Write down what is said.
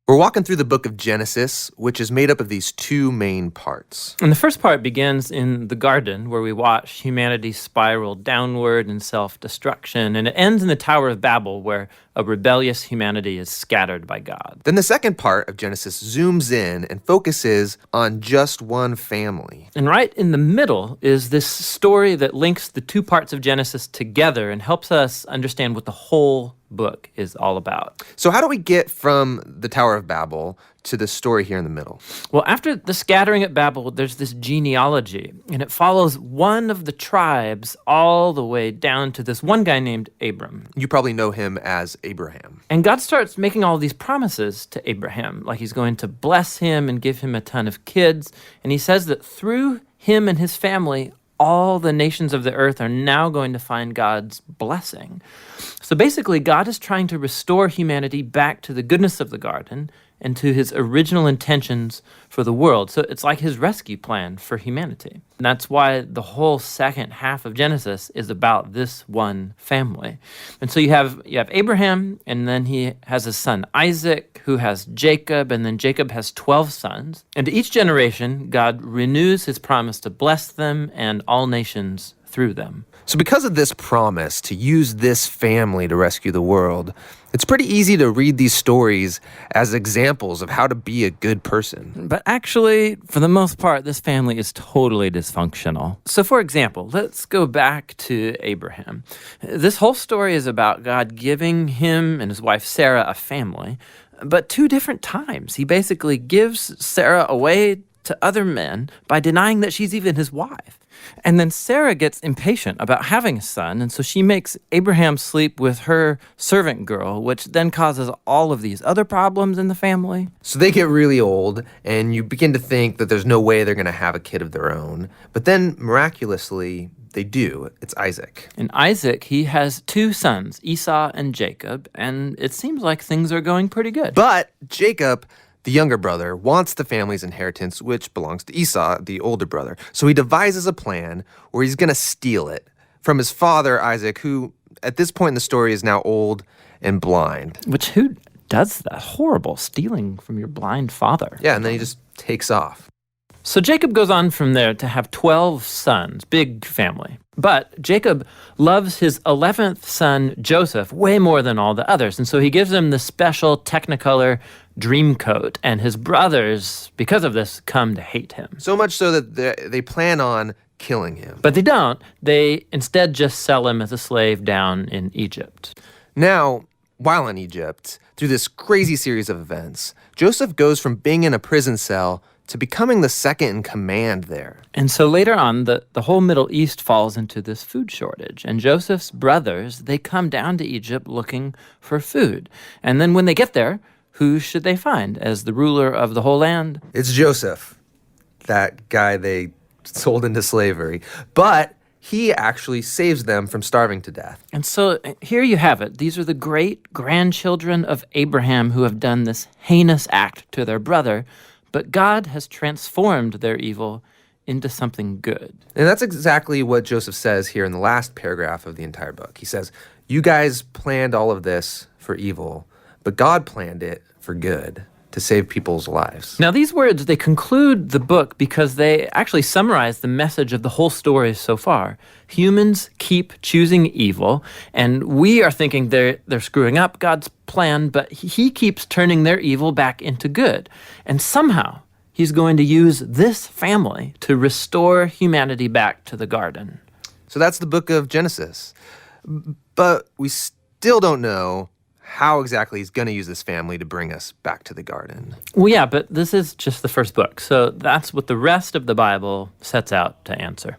We're walking through the book of Genesis, which is made up of these two main parts. And the first part begins in the garden, where we watch humanity spiral downward in self-destruction, and it ends in the Tower of Babel, where a rebellious humanity is scattered by God. Then the second part of Genesis zooms in and focuses on just one family. And right in the middle is this story that links the two parts of Genesis together and helps us understand what the whole book is all about. So how do we get from the Tower of Babel to the story here in the middle? Well, after the scattering at Babel, there's this genealogy, and it follows one of the tribes all the way down to this one guy named Abram. You probably know him as Abraham. And God starts making all these promises to Abraham, like he's going to bless him and give him a ton of kids. And he says that through him and his family, all the nations of the earth are now going to find God's blessing. So basically, God is trying to restore humanity back to the goodness of the garden and to his original intentions for the world. So it's like his rescue plan for humanity. And that's why the whole second half of Genesis is about this one family. And so you have Abraham, and then he has his son Isaac, who has Jacob, and then Jacob has 12 sons. And to each generation, God renews his promise to bless them and all nations through them. So because of this promise to use this family to rescue the world, it's pretty easy to read these stories as examples of how to be a good person. But actually, for the most part, this family is totally dysfunctional. So for example, let's go back to Abraham. This whole story is about God giving him and his wife Sarah a family, but two different times. He basically gives Sarah away to other men by denying that she's even his wife. And then Sarah gets impatient about having a son, and so she makes Abraham sleep with her servant girl, which then causes all of these other problems in the family. So they get really old, and you begin to think that there's no way they're going to have a kid of their own. But then, miraculously, they do. It's Isaac. And Isaac, he has two sons, Esau and Jacob, and it seems like things are going pretty good. But Jacob, the younger brother, wants the family's inheritance, which belongs to Esau, the older brother. So he devises a plan where he's going to steal it from his father, Isaac, who at this point in the story is now old and blind. Which, who does that? Horrible, stealing from your blind father. Yeah, and then he just takes off. So Jacob goes on from there to have 12 sons, big family. But Jacob loves his 11th son, Joseph, way more than all the others. And so he gives him the special Technicolor dream coat. And his brothers, because of this, come to hate him. So much so that they plan on killing him. But they don't. They instead just sell him as a slave down in Egypt. Now, while in Egypt, through this crazy series of events, Joseph goes from being in a prison cell to becoming the second in command there. And so later on, the whole Middle East falls into this food shortage. And Joseph's brothers, they come down to Egypt looking for food. And then when they get there, who should they find as the ruler of the whole land? It's Joseph, that guy they sold into slavery. But he actually saves them from starving to death. And so here you have it. These are the great-grandchildren of Abraham who have done this heinous act to their brother. But God has transformed their evil into something good. And that's exactly what Joseph says here in the last paragraph of the entire book. He says, you guys planned all of this for evil, but God planned it for good, to save people's lives. Now, these words, they conclude the book because they actually summarize the message of the whole story so far. Humans keep choosing evil, and we are thinking they're screwing up God's plan, but he keeps turning their evil back into good. And somehow, he's going to use this family to restore humanity back to the garden. So that's the book of Genesis. But we still don't know how exactly he's going to use this family to bring us back to the garden. Well, yeah, but this is just the first book, so that's what the rest of the Bible sets out to answer.